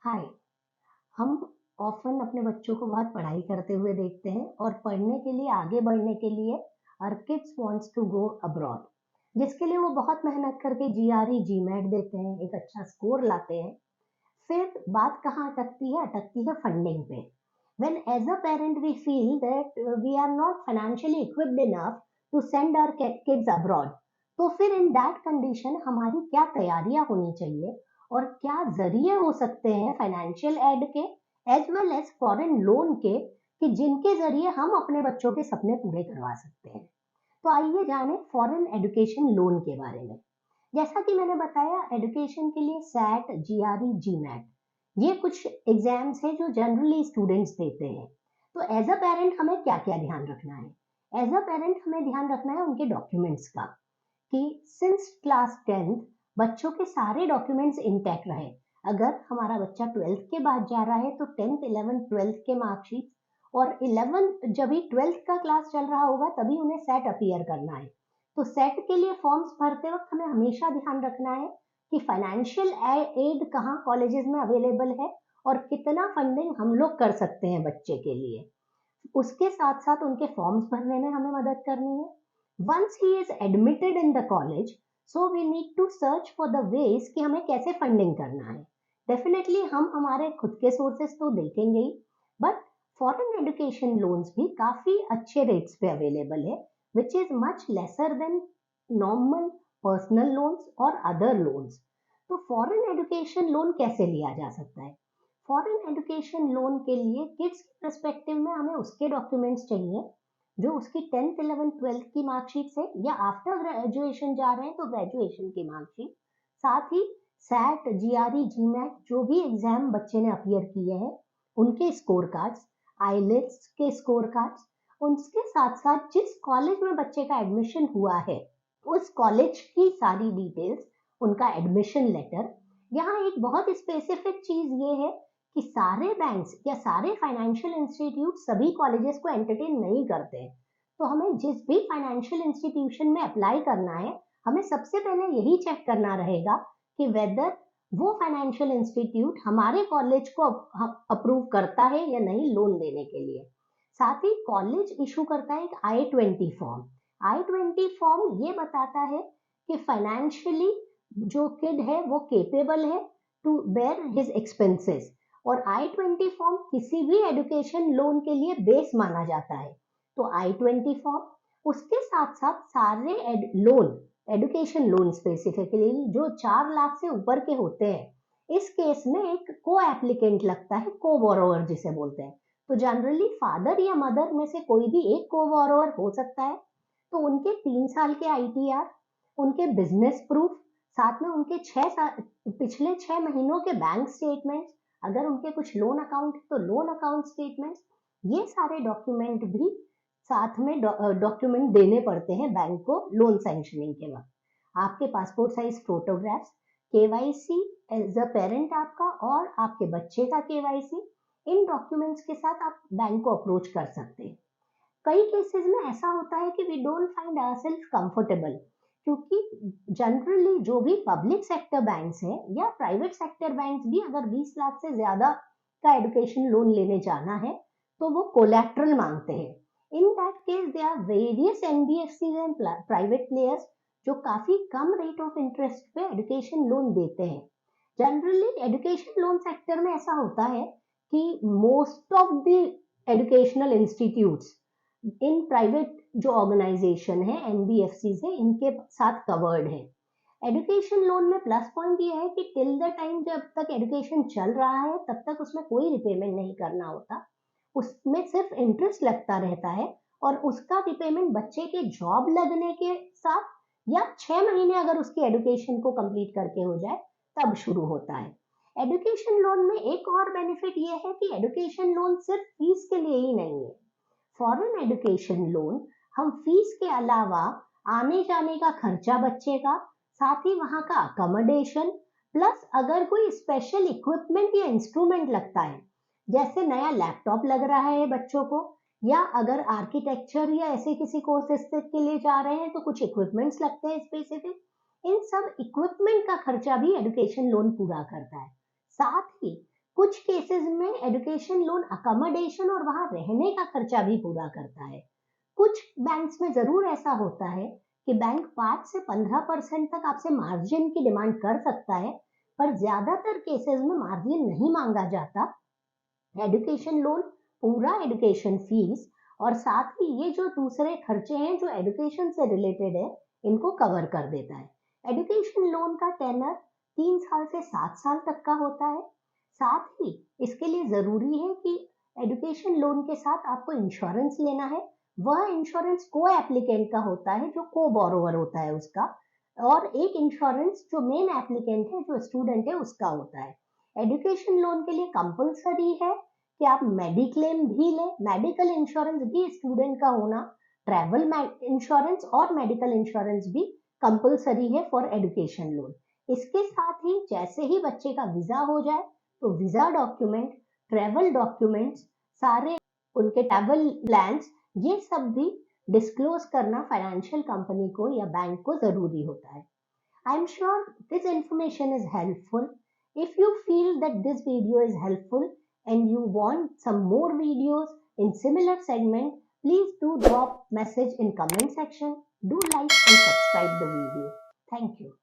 हाय। हम ऑफन अपने बच्चों को बहुत पढ़ाई करते हुए देखते हैं और पढ़ने के लिए आगे बढ़ने के लिए our kids wants to go abroad, जिसके लिए वो बहुत मेहनत करके जीआरई जीमैट देते हैं, एक अच्छा स्कोर लाते हैं। फिर बात कहाँ अटकती है फंडिंग पे। When as a parent we feel that we are not financially equipped enough to send our kids abroad, तो फिर इन दैट कंडीशन हमारी क्या तैयारियां होनी चाहिए और क्या जरिए हो सकते हैं फाइनेंशियल एड के as well as foreign loan के, कि जिनके जरिए हम अपने बच्चों के सपने पूरे करवा सकते हैं। तो आइए जाने फॉरेन एजुकेशन लोन के बारे में। जैसा कि मैंने बताया, एजुकेशन के लिए सैट, जीआरई, जीमैट, ये कुछ एग्जाम्स हैं जो जनरली स्टूडेंट्स देते हैं। तो एज अ पेरेंट हमें क्या क्या ध्यान रखना है? एज अ पेरेंट हमें ध्यान रखना है उनके डॉक्यूमेंट्स का, कि सिंस क्लास 10th बच्चों के सारे डॉक्यूमेंट्स इंटैक्ट रहे। अगर हमारा बच्चा 12th के बाद जा रहा है तो 10th 11th 12th के मार्कशीट, और 11th जब भी 12th का क्लास चल रहा होगा तभी उन्हें सेट अपीयर करना है। तो सेट के लिए फॉर्म्स भरते वक्त हमें हमेशा ध्यान रखना है कि फाइनेंशियल एड कहाँ कॉलेजेस में अवेलेबल है और कितना फंडिंग हम लोग कर सकते हैं बच्चे के लिए। उसके साथ साथ उनके फॉर्म्स भरने में हमें मदद करनी है। Once he is admitted in the college, so we need to search for the ways कि हमें कैसे फंडिंग करना है। डेफिनेटली हम हमारे खुद के सोर्सेस तो देखेंगे ही, बट फॉरेन एजुकेशन लोन्स भी काफी अच्छे रेट्स पे अवेलेबल है, which is much lesser than normal personal loans और अदर लोन्स। तो फॉरेन एजुकेशन लोन कैसे लिया जा सकता है? फॉरेन एजुकेशन लोन के लिए किड्स के पर्सपेक्टिव में हमें उसके डॉक्यूमेंट्स चाहिए जो उसकी 10th 11th 12th की मार्कशीट से, या आफ्टर ग्रेजुएशन जा रहे हैं तो ग्रेजुएशन की मार्कशीट, साथ ही सैट, जीआरई, जीमैट जो भी एग्जाम बच्चे ने अपीयर किए हैं उनके स्कोर कार्ड्स, आईलेट्स के स्कोर कार्ड्स, उनके साथ साथ जिस कॉलेज में बच्चे का एडमिशन हुआ है उस कॉलेज की सारी डिटेल्स, उनका एडमिशन लेटर। यहाँ एक बहुत स्पेसिफिक चीज ये है कि सारे बैंक्स या सारे फाइनेंशियल इंस्टीट्यूट सभी कॉलेजेस को एंटरटेन नहीं करते हैं। तो हमें जिस भी फाइनेंशियल इंस्टीट्यूशन में अप्लाई करना है, हमें सबसे पहले यही चेक करना रहेगा कि वेदर वो फाइनेंशियल इंस्टीट्यूट हमारे कॉलेज को अप्रूव करता है या नहीं लोन देने के लिए। साथ ही कॉलेज इशू करता है एक I-20 फॉर्म। I-20 फॉर्म ये बताता है कि फाइनेंशियली जो किड है वो केपेबल है टू बेयर हिज एक्सपेंसेस, और I-20 फॉर्म किसी भी एजुकेशन लोन के लिए बेस माना जाता है। तो I-20 फॉर्म, उसके साथ साथ सारे लोन, एजुकेशन लोन स्पेसिफिकली जो 4 लाख से ऊपर के होते हैं, इस केस में एक को एप्लीकेंट लगता है, को बोरोवर जिसे बोलते हैं। तो जनरली फादर या मदर में से कोई भी एक को बोरोवर हो सकता है। तो उनके 3 साल के ITR, उनके बिजनेस प्रूफ, साथ में उनके 6 साल पिछले 6 महीनों के बैंक स्टेटमेंट्स, अगर उनके कुछ लोन अकाउंट है तो लोन अकाउंट स्टेटमेंट्स, ये सारे डॉक्यूमेंट भी साथ में डॉक्यूमेंट देने पड़ते हैं बैंक को लोन सैंक्शनिंग के वक्त। आपके passport size photographs, KYC as a parent आपका और आपके बच्चे का केवाईसी, इन डॉक्यूमेंट्स के साथ आप बैंक को अप्रोच कर सकते हैं। कई केसेस में ऐसा होता है कि we don't find ourselves comfortable, क्योंकि जनरली जो भी पब्लिक सेक्टर बैंक्स हैं या प्राइवेट सेक्टर बैंक्स भी अगर 20 लाख से ज्यादा का एजुकेशन लोन लेने जाना है तो वो कोलैटरल मांगते हैं। In that case there are various NBFCs and private players जो काफी कम रेट ऑफ इंटरेस्ट पे एजुकेशन लोन देते हैं। जनरली एजुकेशन लोन सेक्टर में ऐसा होता है कि most of the educational institutes in private जो ऑर्गेनाइजेशन है, एनबीएफसी है, इनके साथ कवर्ड है। एजुकेशन लोन में प्लस पॉइंट ये है कि टिल द टाइम जब तक एजुकेशन चल रहा है तब तक उसमें कोई रिपेमेंट नहीं करना होता, उसमें सिर्फ इंटरेस्ट लगता रहता है, और उसका रिपेमेंट बच्चे के जॉब लगने के साथ या 6 महीने अगर उसकी एजुकेशन को कंप्लीट करके हो जाए तब शुरू होता है। एजुकेशन लोन में एक और बेनिफिट ये है कि एजुकेशन लोन सिर्फ फीस के लिए ही नहीं है। फॉरेन एजुकेशन लोन हम फीस के अलावा आने जाने का खर्चा बच्चे का, साथ ही वहां का अकोमोडेशन, प्लस अगर कोई स्पेशल इक्विपमेंट या इंस्ट्रूमेंट लगता है, जैसे नया लैपटॉप लग रहा है बच्चों को, या अगर आर्किटेक्चर या ऐसे किसी कोर्सेज के लिए जा रहे हैं तो कुछ इक्विपमेंट्स लगते हैं स्पेसिफिक, इन सब इक्विपमेंट का खर्चा भी एजुकेशन लोन पूरा करता है। साथ ही कुछ केसेस में एजुकेशन लोन अकोमोडेशन और वहां रहने का खर्चा भी पूरा करता है। कुछ बैंक्स में जरूर ऐसा होता है कि बैंक 5 से 15% तक आपसे मार्जिन की डिमांड कर सकता है, पर ज्यादातर केसेस में मार्जिन नहीं मांगा जाता। एजुकेशन लोन पूरा एजुकेशन फीस और साथ ही ये जो दूसरे खर्चे हैं जो एजुकेशन से रिलेटेड है, इनको कवर कर देता है। एजुकेशन लोन का टेनर 3 साल से 7 साल तक का होता है। साथ ही इसके लिए जरूरी है कि एजुकेशन लोन के साथ आपको इंश्योरेंस लेना है। वह इंश्योरेंस को एप्लीकेंट का होता है जो को बोरोवर होता है उसका, और एक इंश्योरेंस जो मेन एप्लीकेंट है जो स्टूडेंट है उसका होता है। एजुकेशन लोन के लिए कंपलसरी है कि आप मेडिक्लेम भी लें, मेडिकल इंश्योरेंस भी स्टूडेंट का होना, ट्रैवल इंश्योरेंस और मेडिकल इंश्योरेंस भी कंपलसरी है फॉर एजुकेशन लोन। इसके साथ ही जैसे ही बच्चे का वीजा हो जाए तो वीजा डॉक्यूमेंट, ट्रैवल डॉक्यूमेंट्स, सारे उनके ट्रैवल प्लान्स, ये सब भी डिस्क्लोज करना फाइनेंशियल कंपनी को या बैंक को जरूरी होता है। I am sure this information is helpful. If you feel that this video is helpful and you want some more videos in similar segment, please do drop message in comment section. Do like and subscribe the video. Thank you.